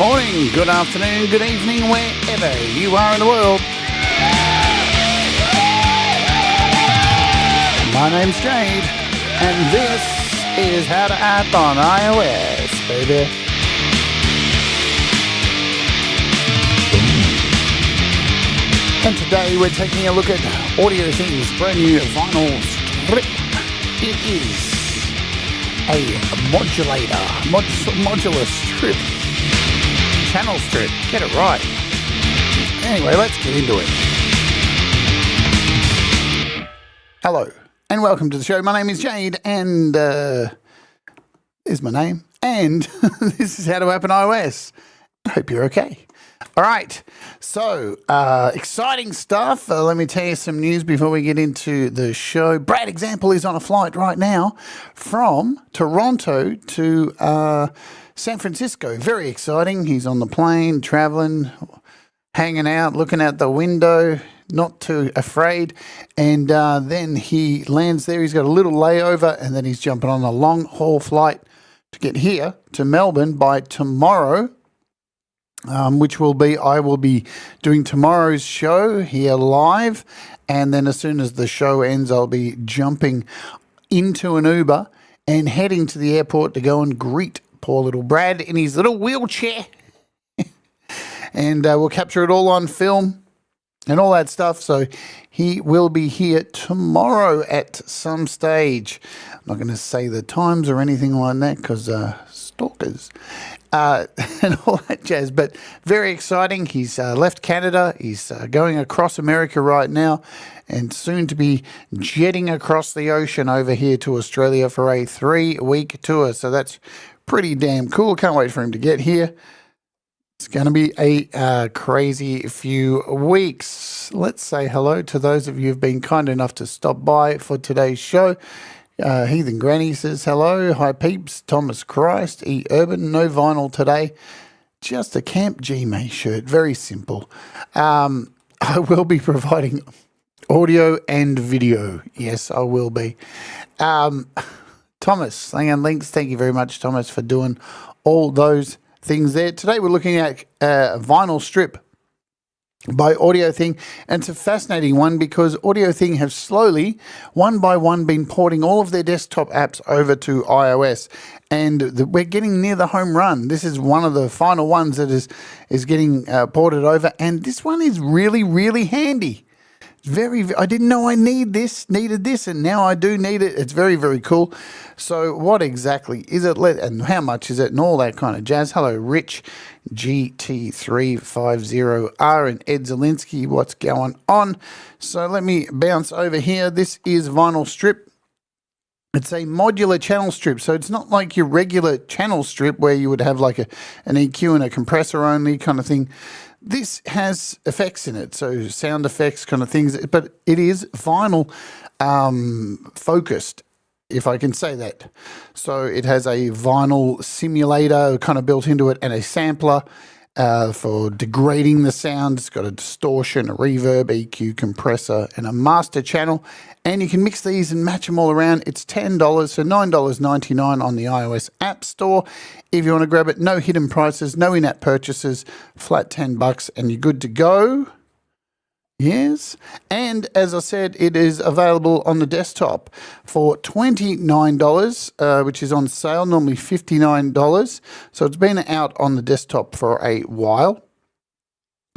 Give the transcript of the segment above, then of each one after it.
morning, good afternoon, good evening, wherever you are in the world. My name's Jade, and this is How to App on iOS, baby. And today we're taking a look at AudioThing's brand new vinyl strip. It is a modular strip. Channel strip. Get it right. Anyway, let's get into it. Hello, and welcome to the show. My name is Jade, and is my name. And this is How to App on iOS. I hope you're okay. All right, so exciting stuff. Let me tell you some news before we get into the show. Brad Example is on a flight right now from Toronto to San Francisco. Very exciting. He's on the plane, traveling, hanging out, looking out the window, not too afraid. And then he lands there. He's got a little layover, and then he's jumping on a long-haul flight to get here to Melbourne by tomorrow. Which will be, I will be doing tomorrow's show here live, and then as soon as the show ends, I'll be jumping into an Uber and heading to the airport to go and greet poor little Brad in his little wheelchair. And we'll capture it all on film and all that stuff. So he will be here tomorrow at some stage. I'm not going to say the times or anything like that because stalkers. And all that jazz, but very exciting. He's left Canada. He's going across America right now and soon to be jetting across the ocean over here to Australia for a 3-week tour. So that's pretty damn cool. Can't wait for him to get here. It's going to be a crazy few weeks. Let's say hello to those of you who've been kind enough to stop by for today's show. Heathen Granny says hello. Hi peeps. Thomas Christ. E Urban. No vinyl today. Just a Camp G-May shirt. Very simple. I will be providing audio and video. Yes, I will be. Thomas, Hang on Links. Thank you very much, Thomas, for doing all those things there. Today we're looking at a vinyl strip by AudioThing, and it's a fascinating one because AudioThing have slowly, one by one, been porting all of their desktop apps over to iOS, and we're getting near the home run. This is one of the final ones that is getting ported over, and this one is really, really handy. I didn't know I needed this, and now I do need it. It's very, very cool. So what exactly is it, and how much is it, and all that kind of jazz? Hello, Rich GT350R and Ed Zielinski. What's going on? So let me bounce over here. This is vinyl strip. It's a modular channel strip, so it's not like your regular channel strip where you would have like an EQ and a compressor only kind of thing. This has effects in it, so sound effects kind of things, but it is vinyl focused, if I can say that. So it has a vinyl simulator kind of built into it and a sampler for degrading the sound. It's got a distortion, a reverb, EQ, compressor, and a master channel. And you can mix these and match them all around. It's $10, so $9.99 on the iOS App Store. If you want to grab it, no hidden prices, no in-app purchases, flat $10, and you're good to go. Yes, and as I said, it is available on the desktop for $29, which is on sale, normally $59. So it's been out on the desktop for a while.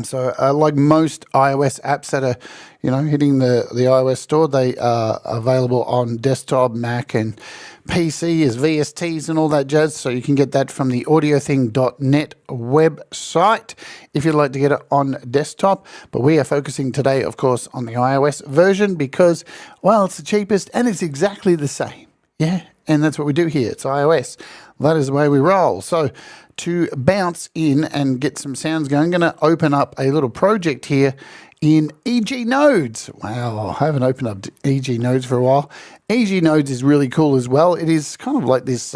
So like most iOS apps that are, hitting the iOS store, they are available on desktop, Mac, and PC as VSTs and all that jazz. So you can get that from the audiothing.net website if you'd like to get it on desktop. But we are focusing today, of course, on the iOS version because, well, it's the cheapest and it's exactly the same. Yeah, and that's what we do here. It's iOS. That is the way we roll. So to bounce in and get some sounds going, I'm going to open up a little project here in EG Nodes. Wow, I haven't opened up EG Nodes for a while. EG Nodes is really cool as well. It is kind of like this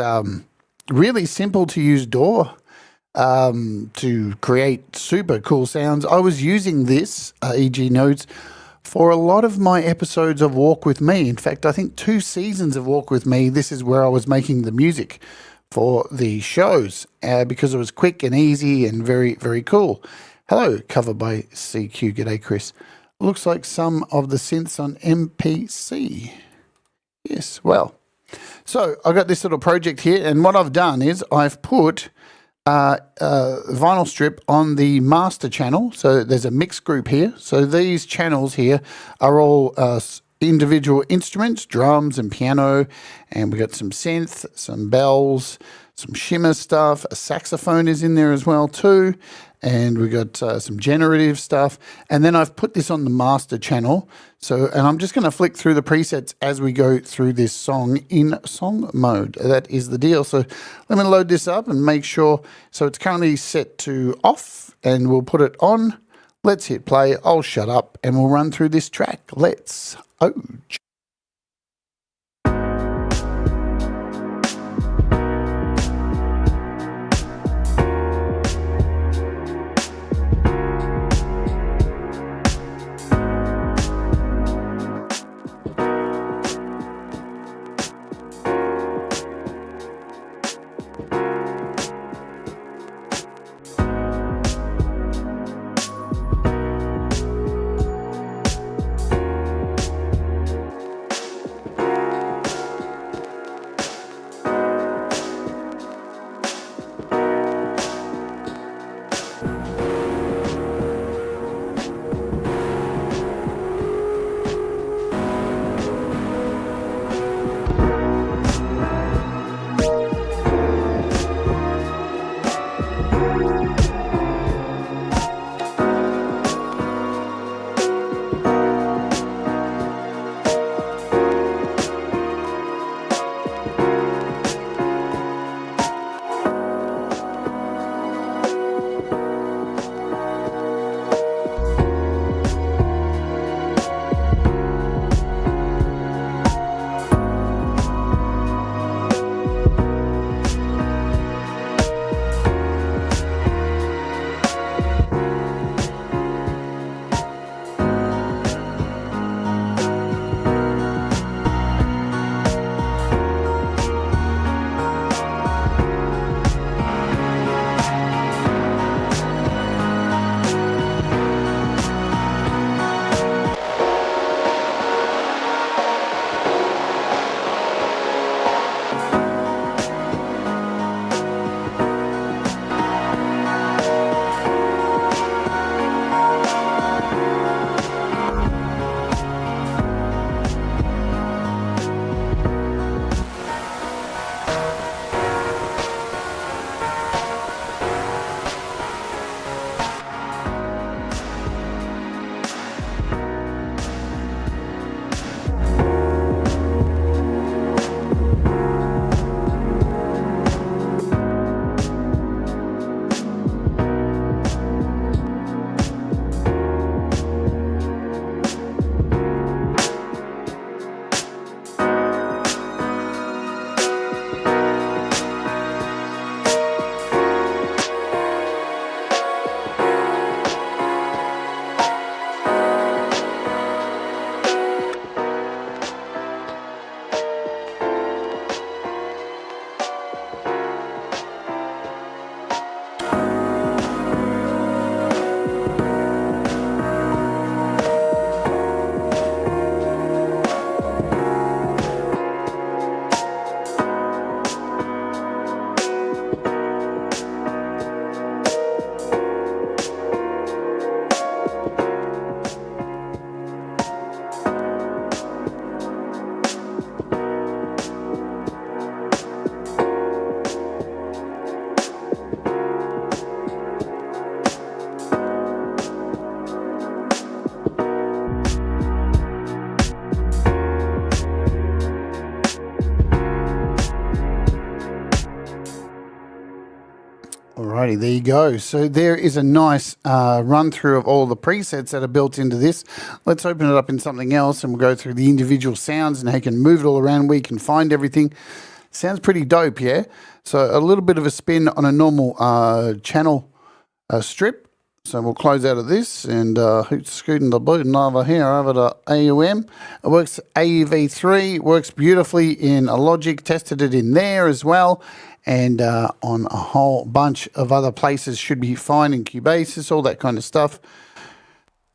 really simple to use DAW to create super cool sounds. I was using this EG Nodes for a lot of my episodes of Walk With Me. In fact, I think 2 seasons of Walk With Me, this is where I was making the music for the shows because it was quick and easy and very, very cool. Hello, cover by CQ. G'day, Chris. Looks like some of the synths on MPC. Yes, well. So I got this little project here, and what I've done is I've put vinyl strip on the master channel. So there's a mix group here. So these channels here are all individual instruments, drums and piano, and we got some synth, some bells, some shimmer stuff. A saxophone is in there as well too, and we got some generative stuff. And then I've put this on the master channel. So, and I'm just going to flick through the presets as we go through this song in song mode. That is the deal. So let me load this up and make sure. So it's currently set to off, and we'll put it on. Let's hit play. I'll shut up and we'll run through this track. Let's ouch. Alrighty, there you go. So there is a nice run through of all the presets that are built into this. Let's open it up in something else and we'll go through the individual sounds and how you can move it all around where you can find everything. Sounds pretty dope, yeah? So a little bit of a spin on a normal channel strip. So we'll close out of this and scooting the button over here over to AUM. It works AUv3, works beautifully in a Logic, tested it in there as well. and on a whole bunch of other places should be fine, in Cubasis, all that kind of stuff.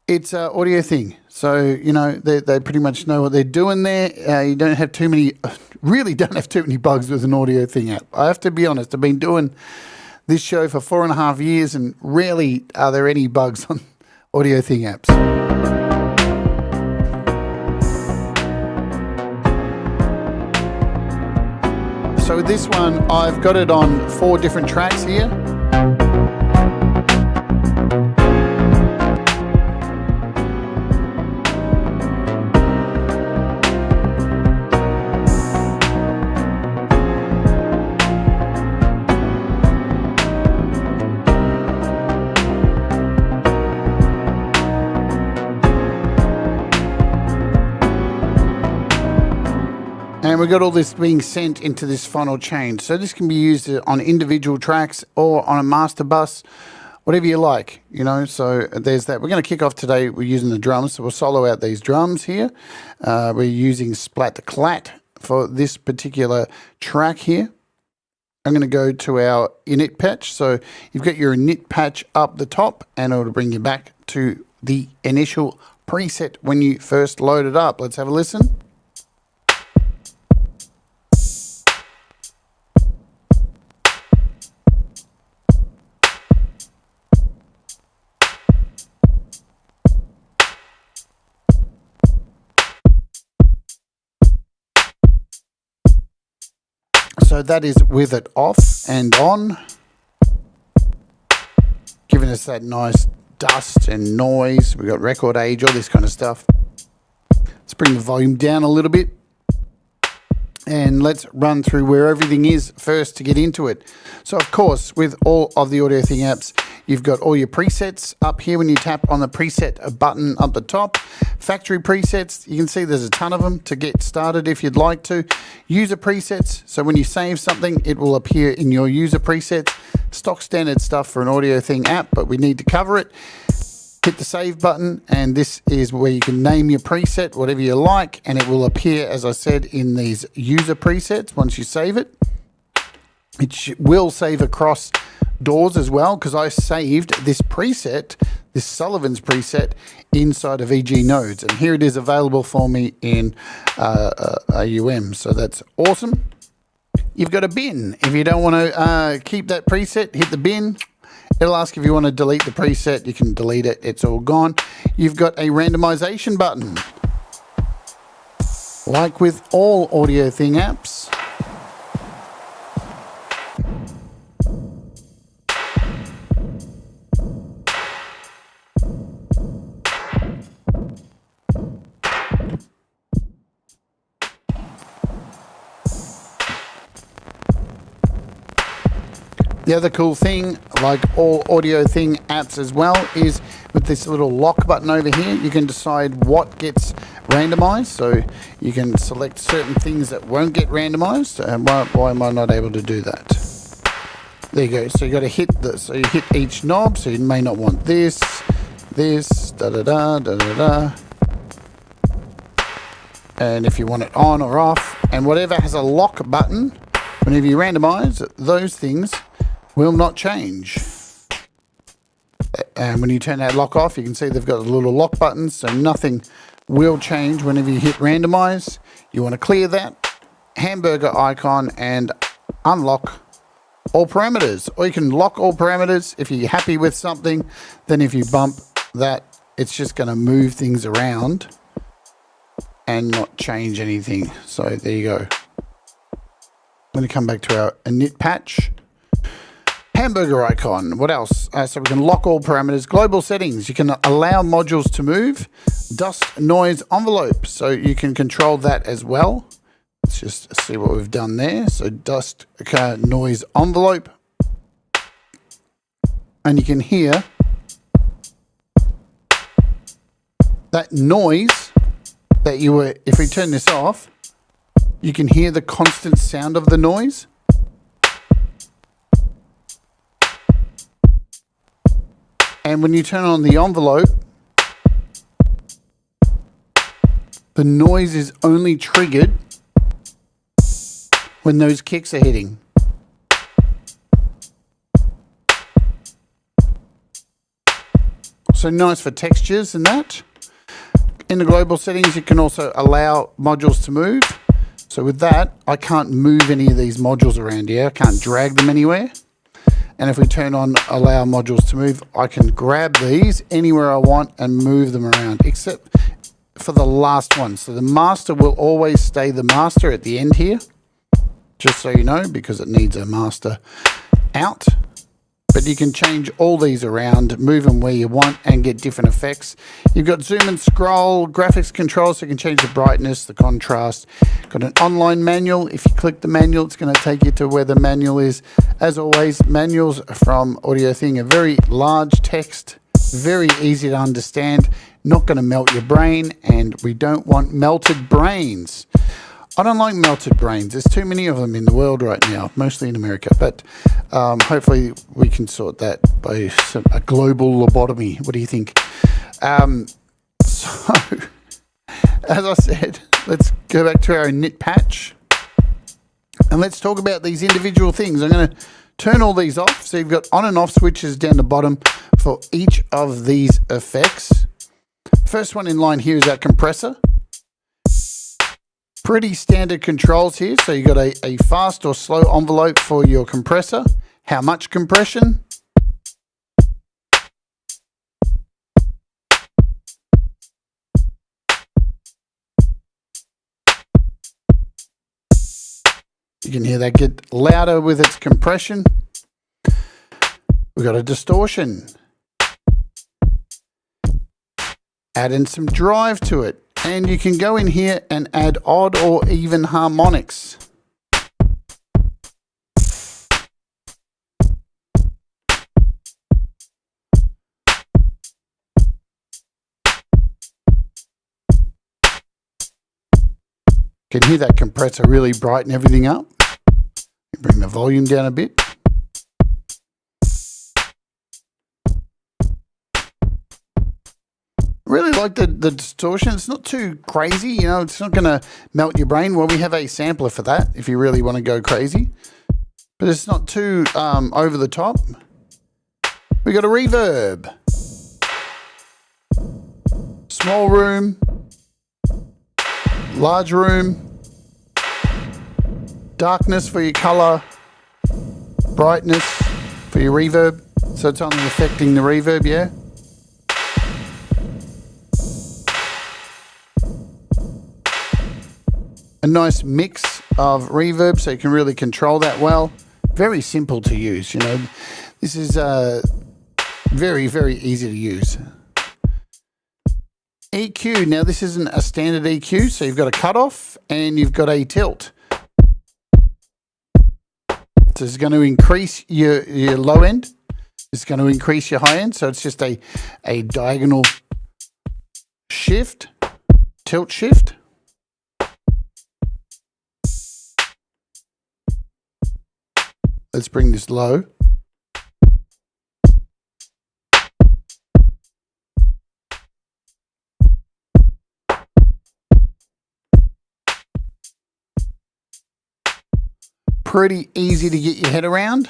It's AudioThing. So, you know, they pretty much know what they're doing there. You don't have too many, really don't have too many bugs with an AudioThing app. I have to be honest, I've been doing this show for 4.5 years and rarely are there any bugs on AudioThing apps. So with this one, I've got it on 4 different tracks here. And we've got all this being sent into this final chain. So this can be used on individual tracks or on a master bus, whatever you like, you know. So there's that. We're going to kick off today. We're using the drums. So we'll solo out these drums here. We're using Splat Clat for this particular track here. I'm going to go to our init patch. So you've got your init patch up the top and it'll bring you back to the initial preset when you first load it up. Let's have a listen. So that is with it off and on, giving us that nice dust and noise. We've got record age, all this kind of stuff. Let's bring the volume down a little bit. And let's run through where everything is first to get into it. So, of course, with all of the AudioThing apps, you've got all your presets up here when you tap on the preset button up the top. Factory presets, you can see there's a ton of them to get started if you'd like to. User presets, so when you save something, it will appear in your user presets. Stock standard stuff for an AudioThing app, but we need to cover it. Hit the save button, and this is where you can name your preset, whatever you like, and it will appear, as I said, in these user presets once you save it. It will save across doors as well, because I saved this preset, this Sullivan's preset, inside of EG Nodes, and here it is available for me in AUM, so that's awesome. You've got a bin. If you don't want to keep that preset, hit the bin. It'll ask if you want to delete the preset. You can delete it. It's all gone. You've got a randomization button. Like with all AudioThing apps. The other cool thing, like all AudioThing apps as well, is with this little lock button over here, you can decide what gets randomized. So you can select certain things that won't get randomized. And why am I not able to do that? There you go. So you got to hit this. So you hit each knob. So you may not want this, da da da da da da. And if you want it on or off, and whatever has a lock button, whenever you randomize, those things will not change. And when you turn that lock off, you can see they've got a little lock button, so nothing will change whenever you hit randomize. You want to clear that hamburger icon and unlock all parameters, or you can lock all parameters. If you're happy with something, then if you bump that, it's just going to move things around and not change anything. So there you go. I'm going to come back to our init patch. Hamburger icon. What else? So we can lock all parameters. Global settings. You can allow modules to move. Dust noise envelope. So you can control that as well. Let's just see what we've done there. So dust noise envelope. And you can hear that noise that you were, if we turn this off, you can hear the constant sound of the noise. And when you turn on the envelope, the noise is only triggered when those kicks are hitting. So nice for textures and that. In the global settings, you can also allow modules to move. So with that, I can't move any of these modules around here. I can't drag them anywhere. And if we turn on allow modules to move, I can grab these anywhere I want and move them around, except for the last one. So the master will always stay the master at the end here, just so you know, because it needs a master out. But you can change all these around, move them where you want and get different effects. You've got zoom and scroll, graphics control, so you can change the brightness, the contrast. Got an online manual. If you click the manual, it's going to take you to where the manual is. As always, manuals from AudioThing are very large text, very easy to understand, not going to melt your brain, and we don't want melted brains. I don't like melted brains. There's too many of them in the world right now, mostly in America. But hopefully we can sort that by a global lobotomy. What do you think? So, as I said, let's go back to our knit patch. And let's talk about these individual things. I'm going to turn all these off. So you've got on and off switches down the bottom for each of these effects. First one in line here is our compressor. Pretty standard controls here. So you've got a fast or slow envelope for your compressor. How much compression? You can hear that get louder with its compression. We've got a distortion. Add in some drive to it. And you can go in here and add odd or even harmonics. You can hear that compressor really brighten everything up. Bring the volume down a bit. Really like the distortion. It's not too crazy, you know, it's not going to melt your brain. Well, we have a sampler for that if you really want to go crazy. But it's not too over the top. We got a reverb. Small room. Large room. Darkness for your color. Brightness for your reverb. So it's only affecting the reverb, yeah? A nice mix of reverb, so you can really control that well. Very simple to use, you know. This is very, very easy to use. EQ, now this isn't a standard EQ, so you've got a cutoff and you've got a tilt. So it's going to increase your low end. It's going to increase your high end, so it's just a diagonal shift, tilt shift. Let's bring this low. Pretty easy to get your head around.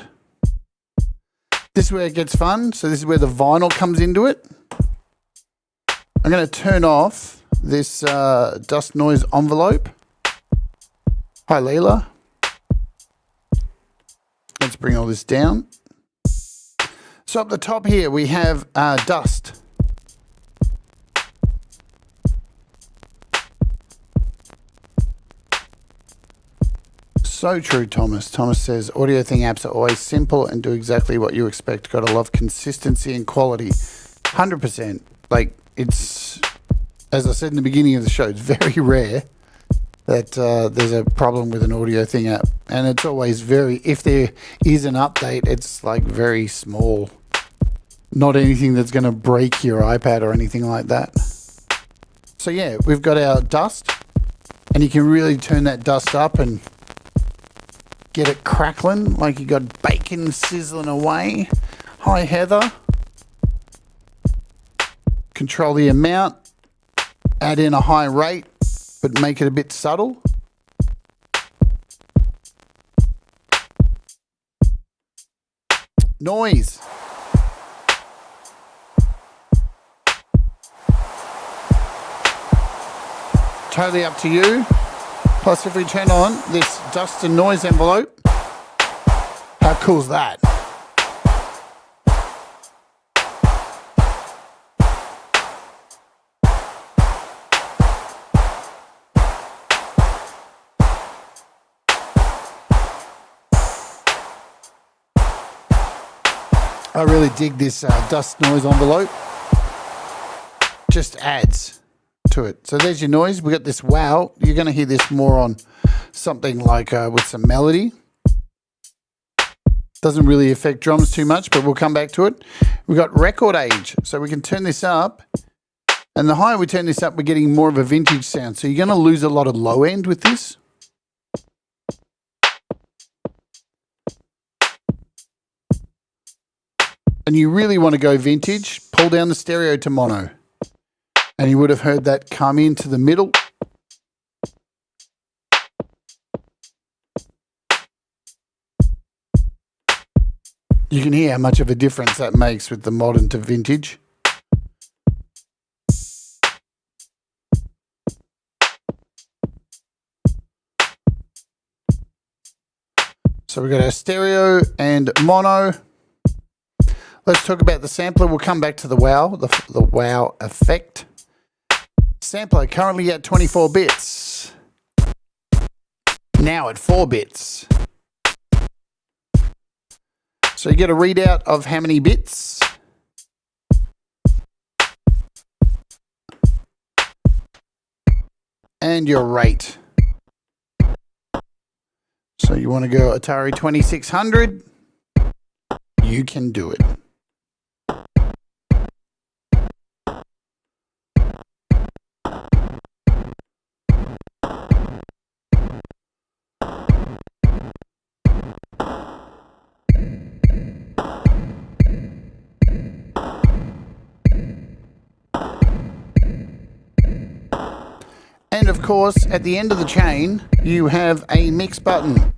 This is where it gets fun. So this is where the vinyl comes into it. I'm going to turn off this dust noise envelope. Hi, Leela. Let's bring all this down. So up the top here, we have dust. So true, Thomas. Thomas says, AudioThing apps are always simple and do exactly what you expect. Gotta love consistency and quality. 100%. Like, it's, as I said in the beginning of the show, it's very rare that there's a problem with an AudioThing app. And it's always very, if there is an update, it's like very small. Not anything that's going to break your iPad or anything like that. So yeah, we've got our dust. And you can really turn that dust up and get it crackling like you got bacon sizzling away. Hi, Heather. Control the amount. Add in a high rate, but make it a bit subtle. Noise. Totally up to you. Plus, if we turn on this dust and noise envelope, how cool is that? I really dig this dust noise envelope. Just adds to it. So there's your noise. We got this wow. You're going to hear this more on something like with some melody. Doesn't really affect drums too much, but we'll come back to it. We've got record age. So we can turn this up. And the higher we turn this up, we're getting more of a vintage sound. So you're going to lose a lot of low end with this. And you really want to go vintage, pull down the stereo to mono. And you would have heard that come into the middle. You can hear how much of a difference that makes with the modern to vintage. So we've got our stereo and mono. Let's talk about the sampler. We'll come back to the wow, the wow effect. Sampler currently at 24 bits. Now at 4 bits. So you get a readout of how many bits. And your rate. So you want to go Atari 2600. You can do it. And of course, at the end of the chain, you have a mix button.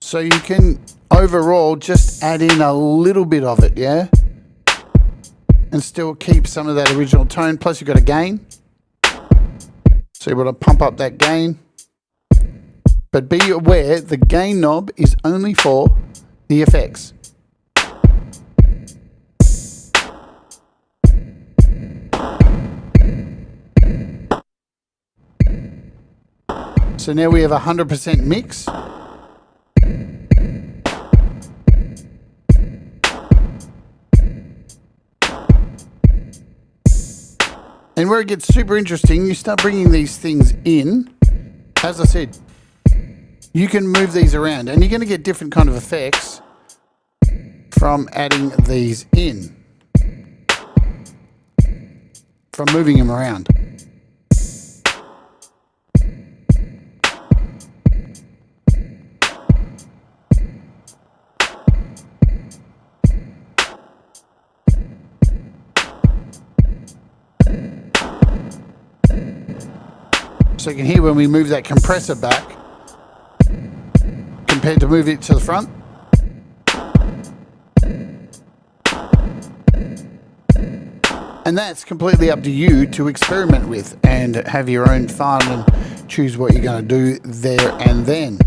So you can overall just add in a little bit of it, yeah? And still keep some of that original tone. Plus you've got a gain. So you want to pump up that gain. But be aware, the gain knob is only for the effects. So now we have 100% mix. And where it gets super interesting, you start bringing these things in. As I said, you can move these around and you're going to get different kind of effects from adding these in, from moving them around. So you can hear when we move that compressor back compared to move it to the front. And that's completely up to you to experiment with and have your own fun and choose what you're going to do there and then.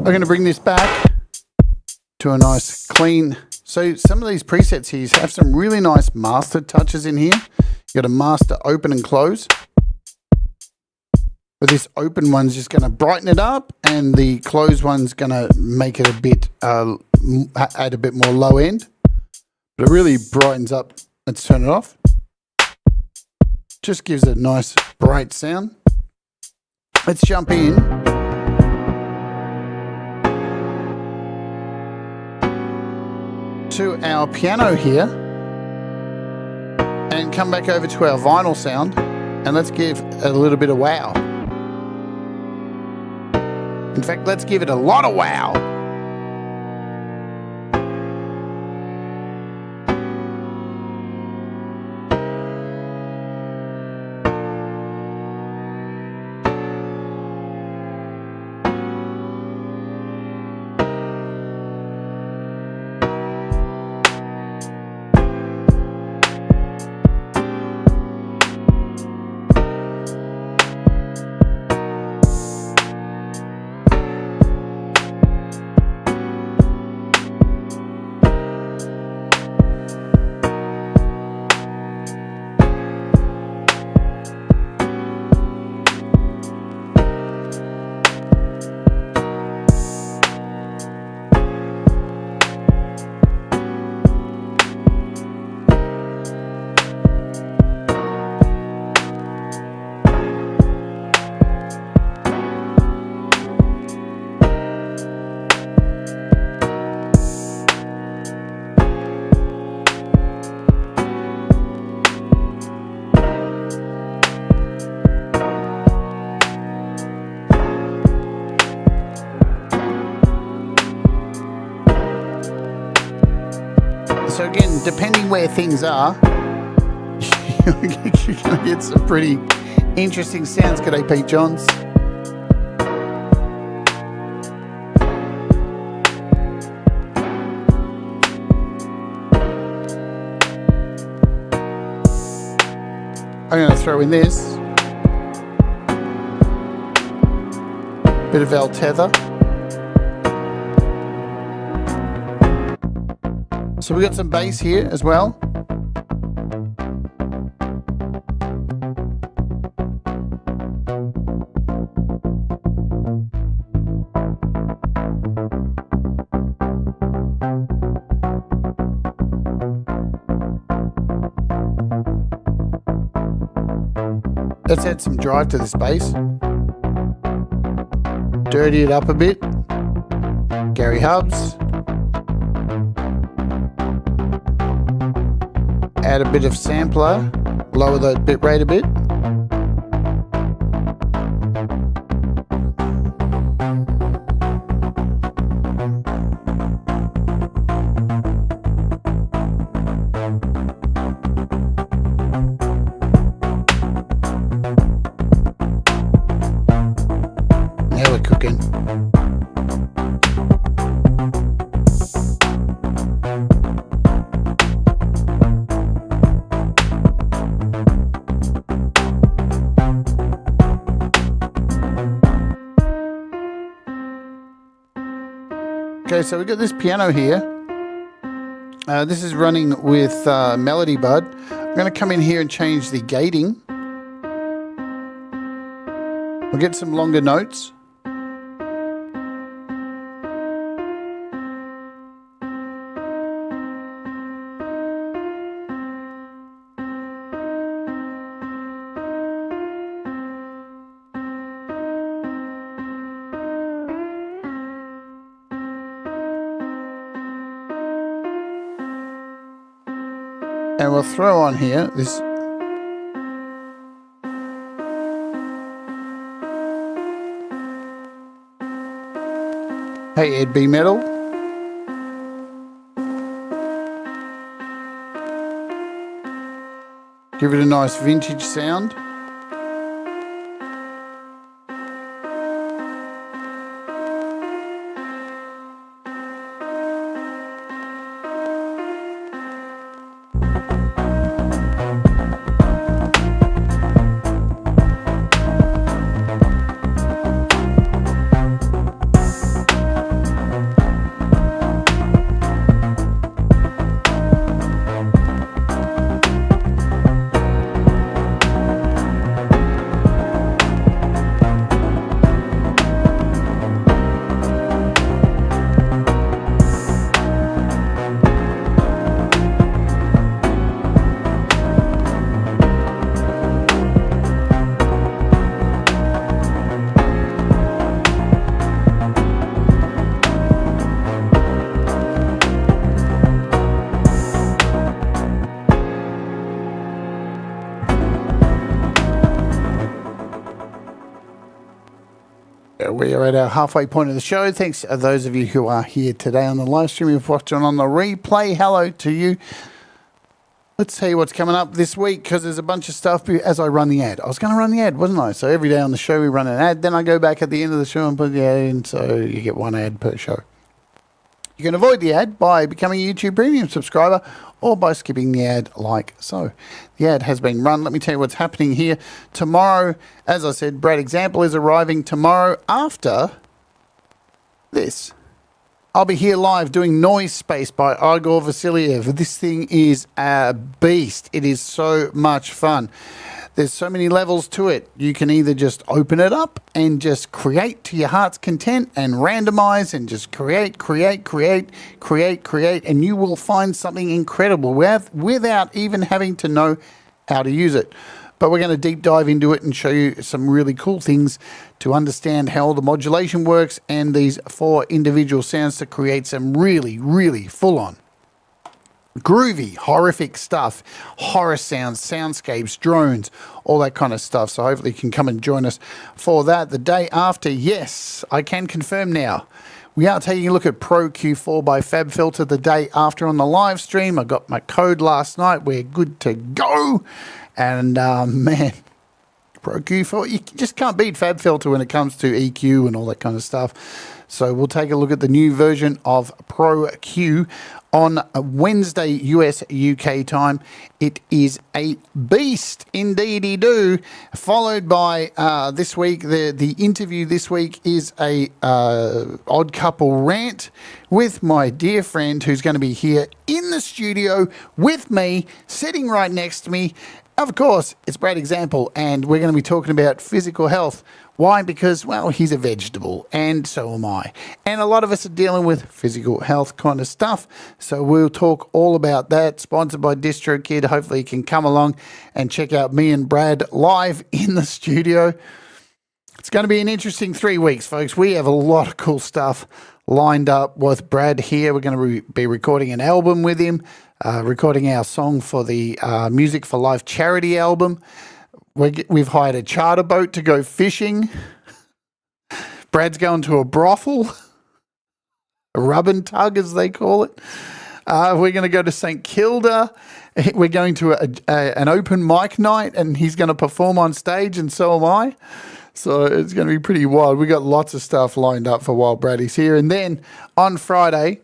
I'm going to bring this back to a nice clean. So some of these presets here have some really nice master touches in here. You got a master open and close. But this open one's just going to brighten it up, and the closed one's going to make it a bit, add a bit more low end. But it really brightens up. Let's turn it off. Just gives it a nice bright sound. Let's jump in. To our piano here, and come back over to our vinyl sound, and let's give a little bit of wow. In fact, let's give it a lot of wow. So again, depending where things are, you're going to get some pretty interesting sounds. G'day, Pete Johns. I'm going to throw in this bit of El Tether. So we got some bass here as well. Let's add some drive to this bass. Dirty it up a bit. Gary Hubs. Add a bit of sampler, lower the bit rate a bit. Now we're cooking. Okay, so we've got this piano here. This is running with Melody Bud. I'm going to come in here and change the gating. We'll get some longer notes. And we'll throw on here this Hey Ed B Metal. Give it a nice vintage sound. we are at our halfway point of the show. Thanks to those of you who are here today on the live stream. If you're watching on the replay, hello to you. Let's see what's coming up this week, because there's a bunch of stuff as I run the ad. I was going to run the ad, wasn't I? So every day on the show we run an ad. Then I go back at the end of the show and put the ad in, so you get one ad per show. You can avoid the ad by becoming a YouTube Premium subscriber or by skipping the ad like so. The ad has been run. Let me tell you what's happening here. Tomorrow, as I said, Brad Example is arriving tomorrow after this. I'll be here live doing Noise Space by Igor Vasiliev. This thing is a beast. It is so much fun. There's so many levels to it. You can either just open it up and just create to your heart's content and randomize and just create, and you will find something incredible without even having to know how to use it. But we're going to deep dive into it and show you some really cool things to understand how the modulation works and these 4 individual sounds to create some really, really full-on groovy, horrific stuff, horror sounds, soundscapes, drones, all that kind of stuff. So hopefully you can come and join us for that. The day after, yes, I can confirm now, we are taking a look at Pro Q4 by FabFilter the day after on the live stream. I got my code last night. We're good to go. And man, Pro Q4, you just can't beat FabFilter when it comes to EQ and all that kind of stuff. So we'll take a look at the new version of Pro Q on Wednesday, US UK time. It is a beast, indeedy do. Followed by this week, the interview this week is a odd couple rant with my dear friend who's going to be here in the studio with me, sitting right next to me. Of course, it's Brad Example, and we're going to be talking about physical health. Why? Because, well, he's a vegetable, and so am I. And a lot of us are dealing with physical health kind of stuff, so we'll talk all about that. Sponsored by DistroKid. Hopefully you can come along and check out me and Brad live in the studio. It's going to be an interesting 3 weeks, folks. We have a lot of cool stuff lined up with Brad here. We're going to be recording an album with him, recording our song for the Music for Life charity album. We've hired a charter boat to go fishing. Brad's going to a brothel, a rub and tug as they call it. We're going to go to St Kilda. We're going to an open mic night, and he's going to perform on stage, and so am I. So it's going to be pretty wild. We got lots of stuff lined up for while Brady's here. And then on Friday,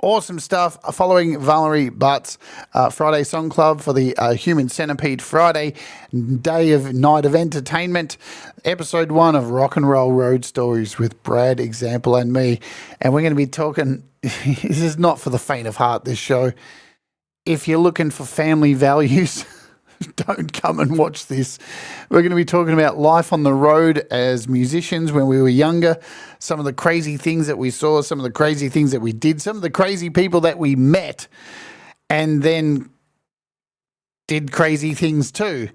awesome stuff following Valerie Butt's Friday Song Club for the Human Centipede Friday night of entertainment, episode 1 of Rock and Roll Road Stories with Brad Example and me. And we're going to be talking, this is not for the faint of heart, this show. If you're looking for family values, don't come and watch this. We're going to be talking about life on the road as musicians when we were younger, some of the crazy things that we saw, some of the crazy things that we did, some of the crazy people that we met and then did crazy things too.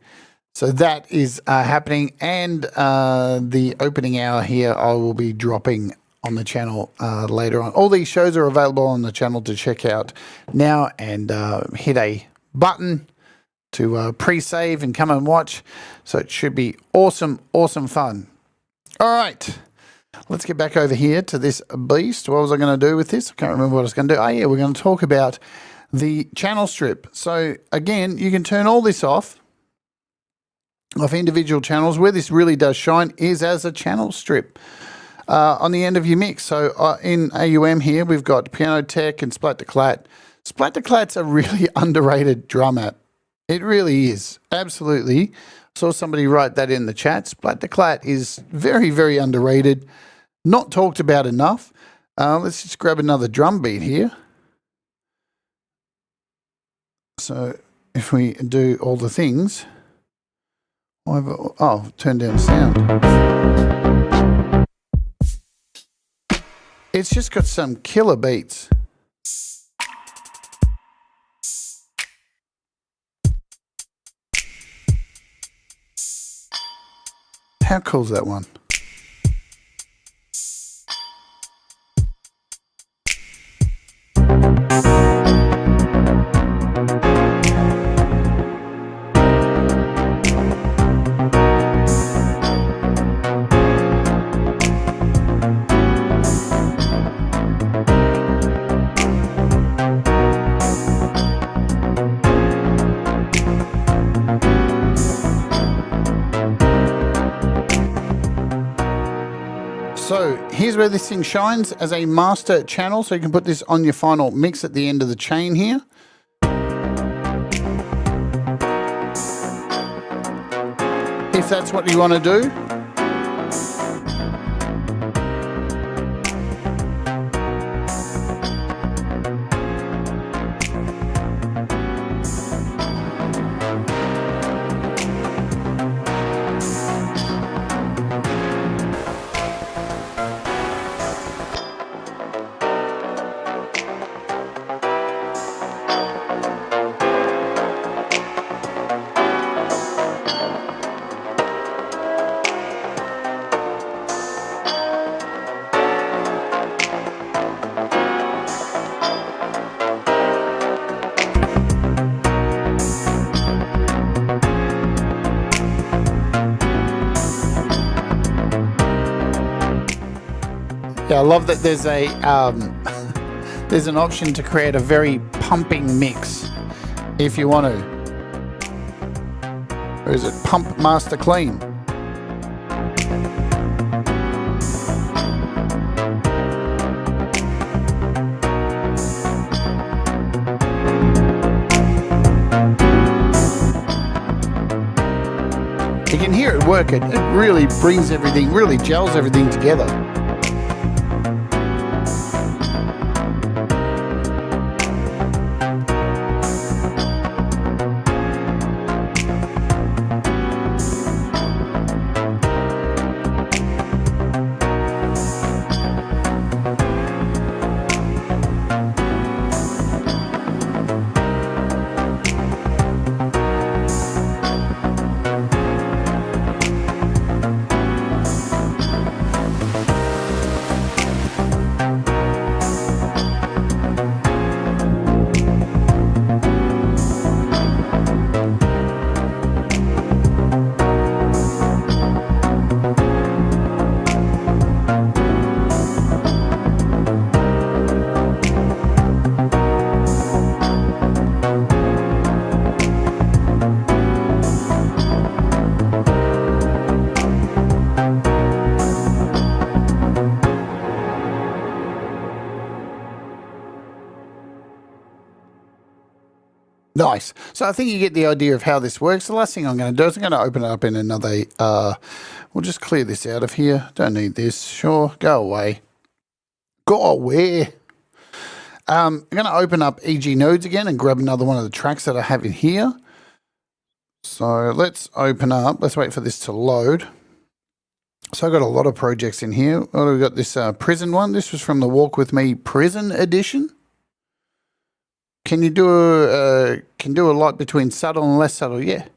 So that is happening. And the opening hour here I will be dropping on the channel later on. All these shows are available on the channel to check out now, and hit a button to pre-save and come and watch. So it should be awesome, awesome fun. All right, let's get back over here to this beast. What was I going to do with this? I can't remember what I was going to do. Oh yeah, we're going to talk about the channel strip. So again, you can turn all this off individual channels. Where this really does shine is as a channel strip on the end of your mix. So in AUM here, we've got Piano Tech and Splatterclat. Splatterclat's a really underrated drum app. It really is. Absolutely. Saw somebody write that in the chat. Splatterclat is very, very underrated. Not talked about enough. Let's just grab another drum beat here. So if we do all the things. Oh, turn down sound. It's just got some killer beats. How cool is that one? So here's where this thing shines as a master channel. So you can put this on your final mix at the end of the chain here. If that's what you want to do. Yeah, I love that there's a there's an option to create a very pumping mix if you want to. Or is it pump master clean? You can hear it work. It really brings everything, really gels everything together. Nice. So I think you get the idea of how this works. The last thing I'm going to do is I'm going to open it up in another, we'll just clear this out of here. Don't need this. Sure, go away. Go away. I'm going to open up EG Nodes again and grab another one of the tracks that I have in here. So let's open up. Let's wait for this to load. So I've got a lot of projects in here. Oh, we've got this prison one. This was from the Walk With Me Prison Edition. Can you do a lot between subtle and less subtle? Yeah.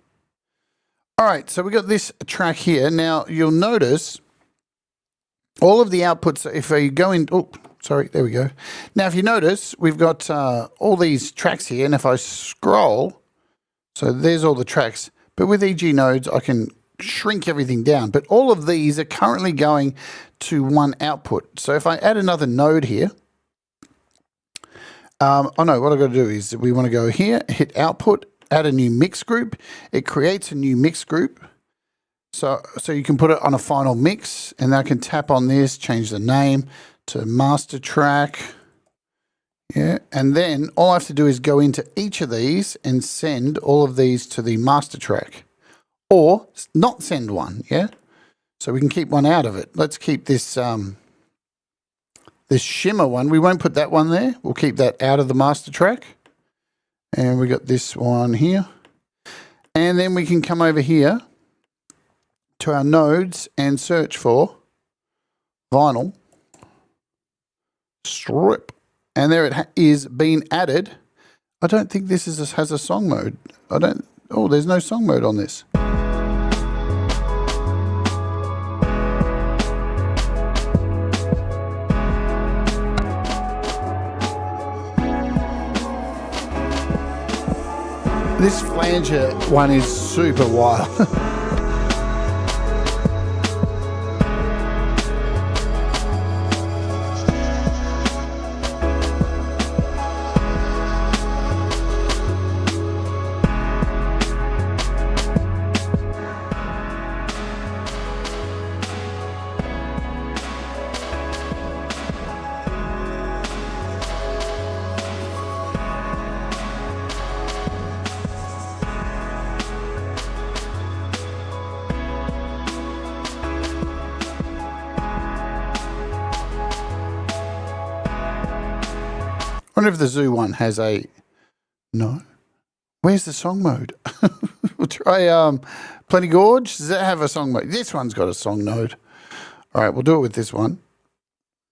All right, so we got this track here. Now you'll notice all of the outputs. If you go in, oh, sorry, there we go. Now if you notice, we've got all these tracks here, and if I scroll, so there's all the tracks. But with EG Nodes, I can shrink everything down. But all of these are currently going to one output. So if I add another node here. Oh no, what I've got to do is we want to go here, hit output, add a new mix group. It creates a new mix group. So you can put it on a final mix, and then I can tap on this, change the name to master track. Yeah, and then all I have to do is go into each of these and send all of these to the master track. Or not send one, yeah? So we can keep one out of it. Let's keep this this shimmer one. We won't put that one there. We'll keep that out of the master track. And we got this one here. And then we can come over here to our nodes and search for vinyl strip. And there it is being added. I don't think this has a song mode. Oh, there's no song mode on this. This flanger one is super wild. wonder if the Zoo one has a... No. Where's the song mode? We'll try Plenty Gorge. Does that have a song mode? This one's got a song mode. All right, we'll do it with this one.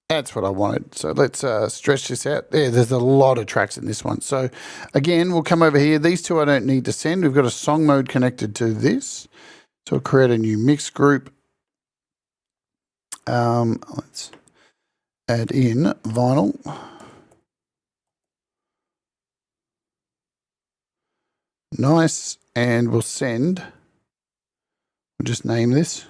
That's what I wanted. So let's stretch this out. Yeah, there's a lot of tracks in this one. So again, we'll come over here. These two I don't need to send. We've got a song mode connected to this. So we'll create a new mix group. Let's add in vinyl. Nice. And we'll send. We'll just name this.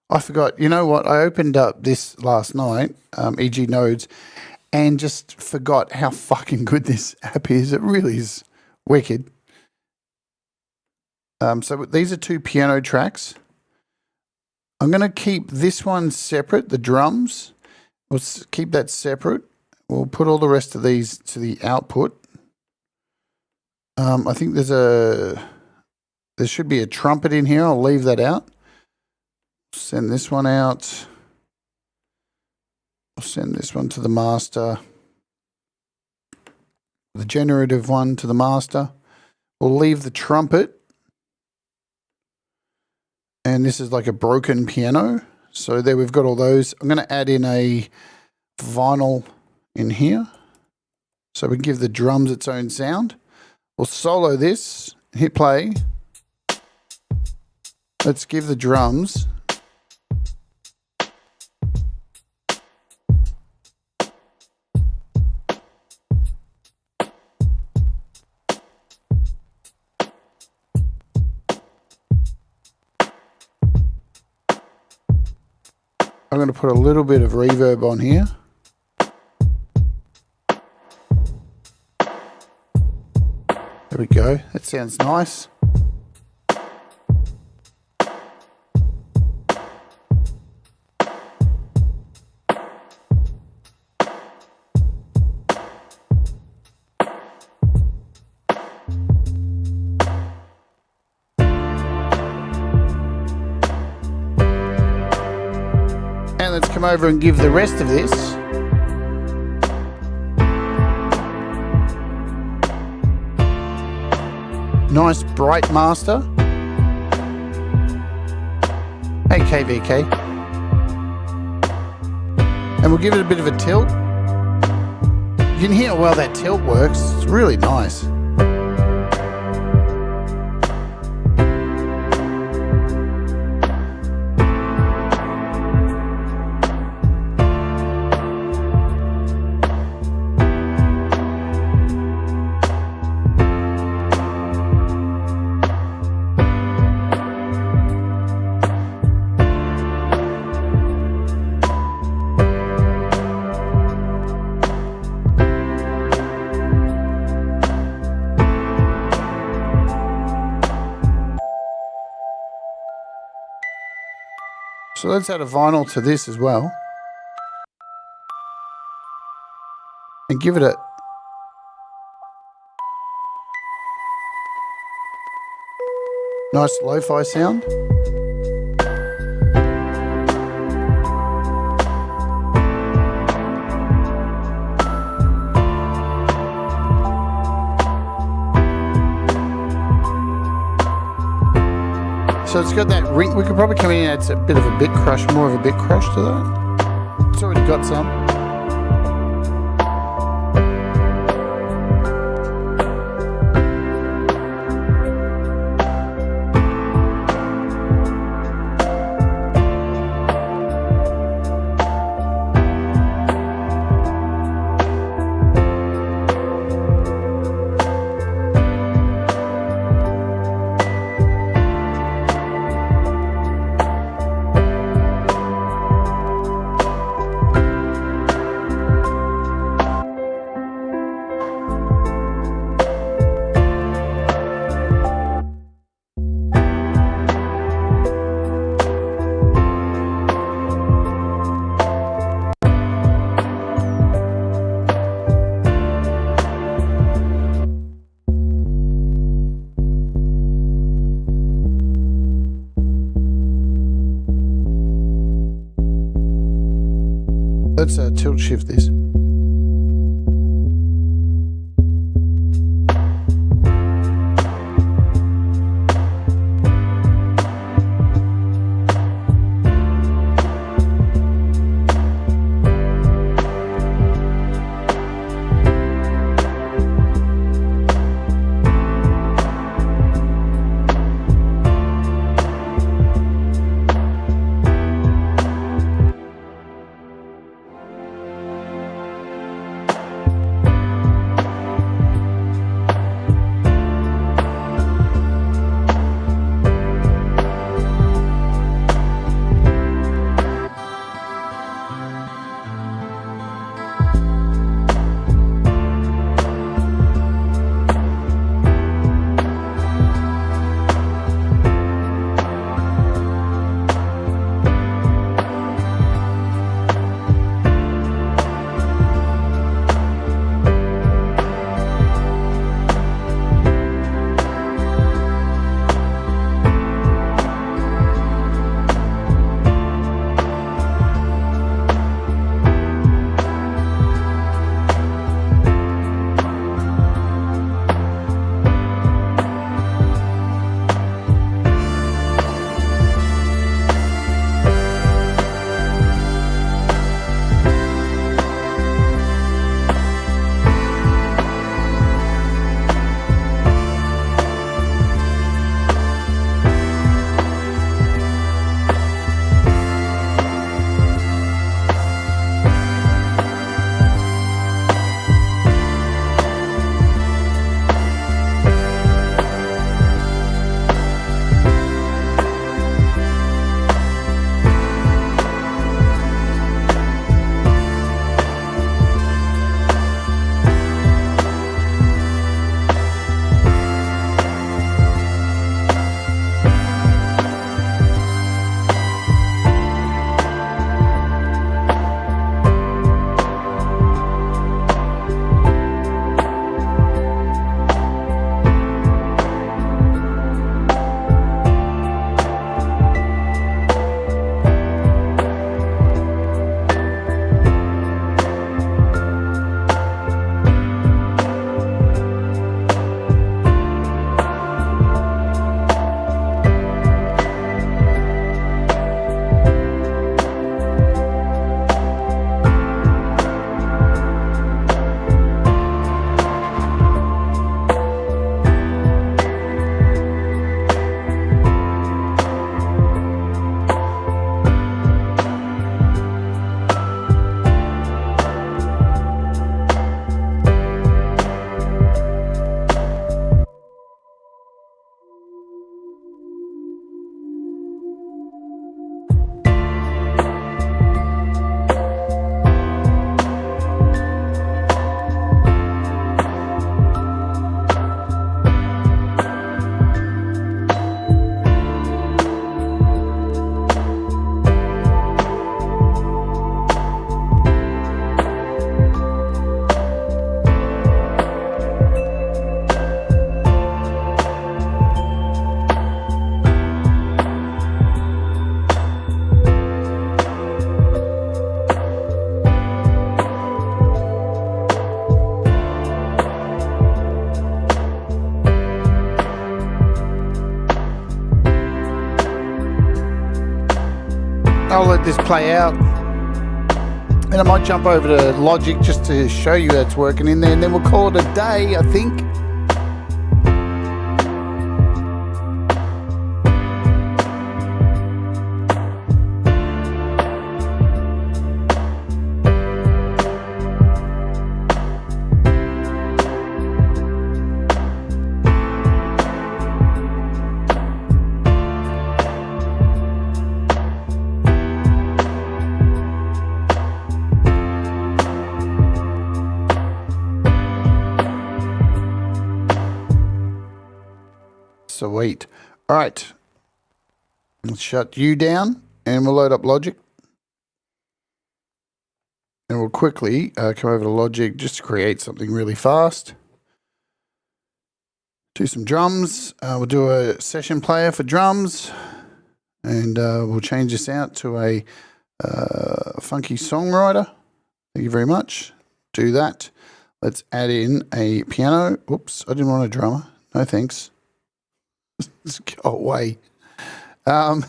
I forgot, you know what? I opened up this last night, EG Nodes, and just forgot how fucking good this app is. It really is wicked. So these are two piano tracks. I'm going to keep this one separate, the drums. We'll keep that separate. We'll put all the rest of these to the output. I think there should be a trumpet in here. I'll leave that out. Send this one out. I'll send this one to the master. The generative one to the master. We'll leave the trumpet. And this is like a broken piano. So there we've got all those. I'm going to add in a vinyl in here. So we can give the drums its own sound. We'll solo this. Hit play. Let's give the drums... I'm going to put a little bit of reverb on here. There we go. That sounds nice. Let's come over and give the rest of this nice bright master. Hey KVK. And we'll give it a bit of a tilt. You can hear how well that tilt works. It's really nice. So let's add a vinyl to this as well. And give it a nice lo-fi sound. So it's got that ring. We could probably come in and add a bit of a bit crush, more of a bit crush to that. It's already got some. Let's tilt shift this. I'll let this play out, and I might jump over to Logic just to show you how it's working in there, and then we'll call it a day, I think. Sweet. All right. Let's shut you down and we'll load up Logic. And we'll quickly come over to Logic just to create something really fast. Do some drums. We'll do a session player for drums. And we'll change this out to a funky songwriter. Thank you very much. Do that. Let's add in a piano. Oops, I didn't want a drummer. No thanks. Let's go away. Let's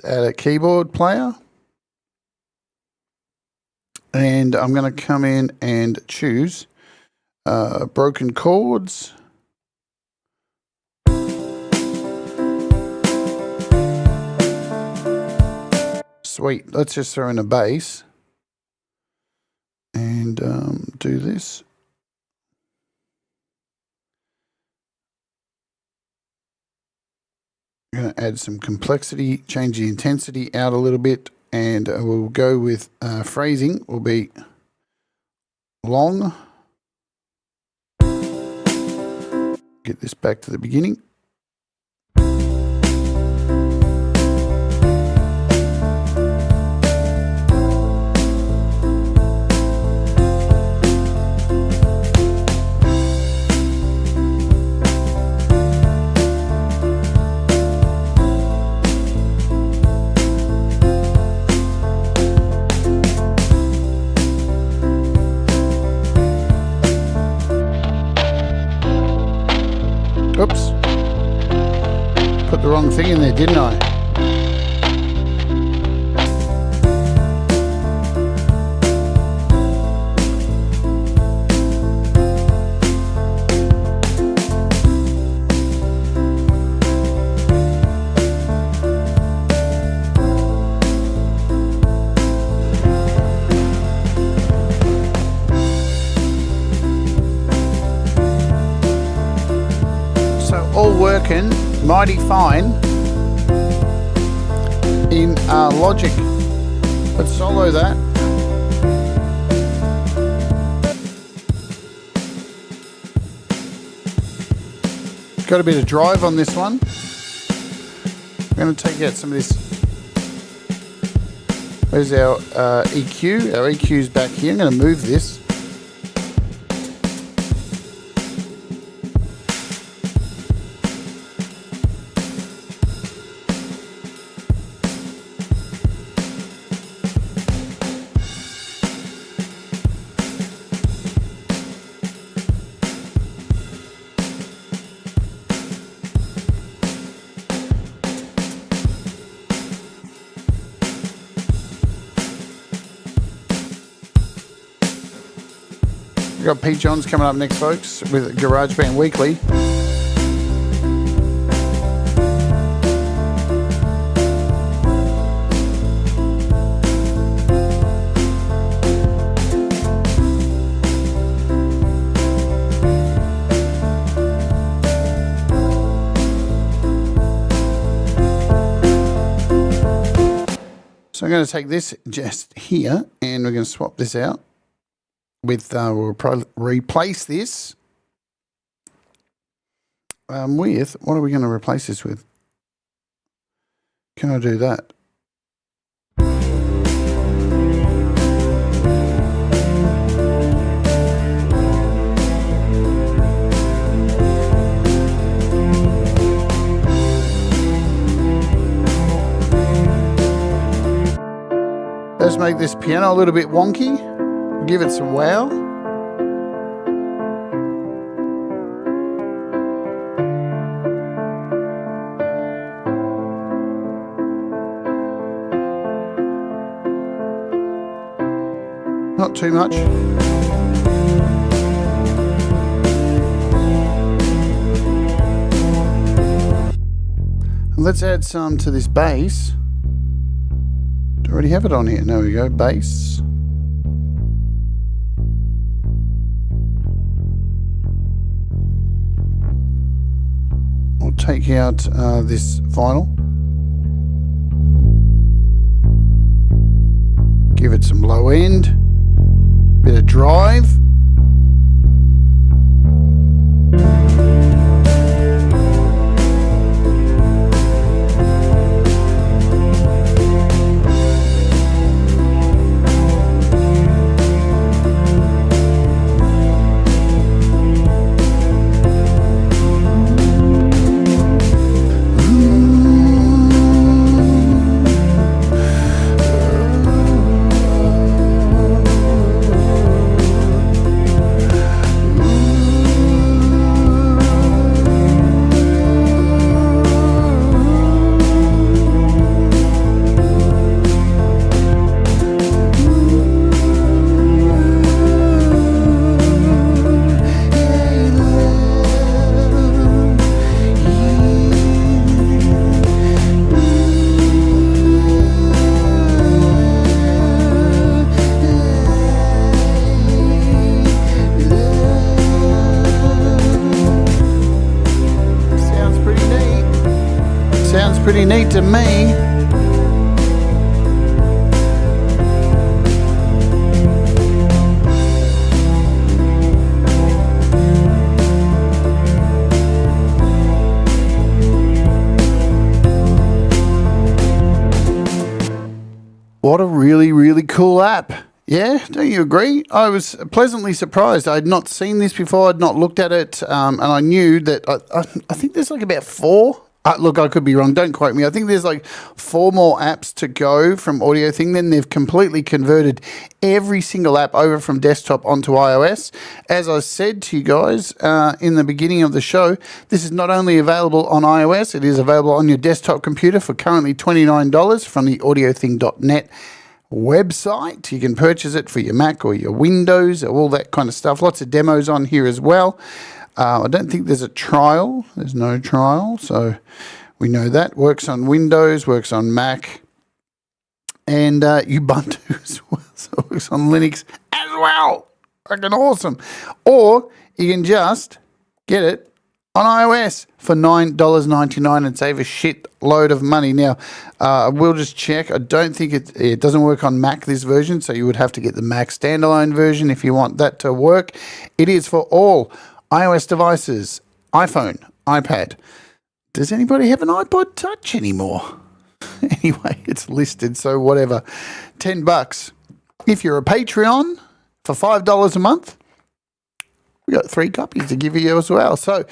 add a keyboard player. And I'm going to come in and choose broken chords. Sweet. Let's just throw in a bass and do this. I'm going to add some complexity, change the intensity out a little bit, and we'll go with phrasing will be long. Get this back to the beginning. Oops. Put the wrong thing in there, didn't I? All working mighty fine in Logic. Let's solo that. Got a bit of drive on this one. I'm going to take out some of this. Where's our EQ? Our EQ's back here. I'm going to move this. We've got Pete Johns coming up next, folks, with GarageBand Weekly. So I'm going to take this just here and we're going to swap this out. We'll replace this with, what are we going to replace this with? Can I do that? Let's make this piano a little bit wonky. Give it some wow. Not too much. And let's add some to this bass. Do I already have it on here? There we go, bass. We'll take out this vinyl. Give it some low end. Bit of drive. pretty neat to me. What a really, really cool app. Yeah, don't you agree? I was pleasantly surprised. I had not seen this before. I'd not looked at it, and I knew that I think there's like about 4. Look, I could be wrong. Don't quote me. I think there's like 4 more apps to go from AudioThing. Then they've completely converted every single app over from desktop onto iOS. As I said to you guys in the beginning of the show, this is not only available on iOS, it is available on your desktop computer for currently $29 from the audiothing.net website. You can purchase it for your Mac or your Windows, or all that kind of stuff. Lots of demos on here as well. I don't think there's a trial. There's no trial, so we know that. Works on Windows, works on Mac, and Ubuntu as well. So it works on Linux as well. Fucking awesome. Or you can just get it on iOS for $9.99 and save a shit load of money. Now, we'll just check. I don't think it doesn't work on Mac, this version, so you would have to get the Mac standalone version if you want that to work. It is for all iOS devices, iPhone, iPad. Does anybody have an iPod Touch anymore? Anyway, it's listed, so whatever. $10. If you're a Patreon for $5 a month, we got 3 copies to give you as well. So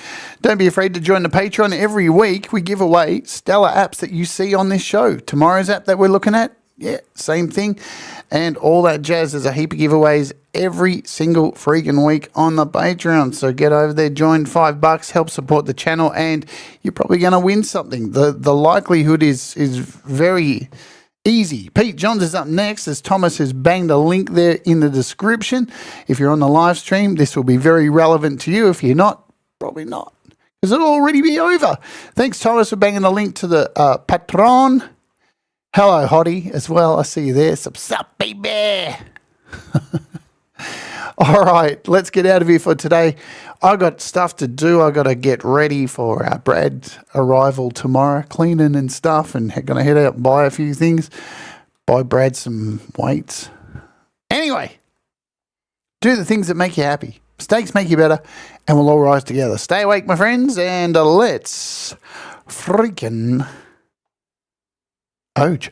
don't be afraid to join the Patreon. Every week we give away stellar apps that you see on this show. Tomorrow's app that we're looking at, yeah, same thing. And all that jazz. There's a heap of giveaways every single freaking week on the Patreon. So get over there, join $5, help support the channel, and you're probably going to win something. The likelihood is very easy. Pete Johns is up next, as Thomas has banged a link there in the description. If you're on the live stream, this will be very relevant to you. If you're not, probably not, because it'll already be over. Thanks, Thomas, for banging a link to the Patreon. Hello, Hottie, as well. I see you there. Sup, baby. All right, let's get out of here for today. I got stuff to do. I got to get ready for Brad's arrival tomorrow, cleaning and stuff, and going to head out and buy a few things. Buy Brad some weights. Anyway, do the things that make you happy. Mistakes make you better, and we'll all rise together. Stay awake, my friends, and let's freaking Oj.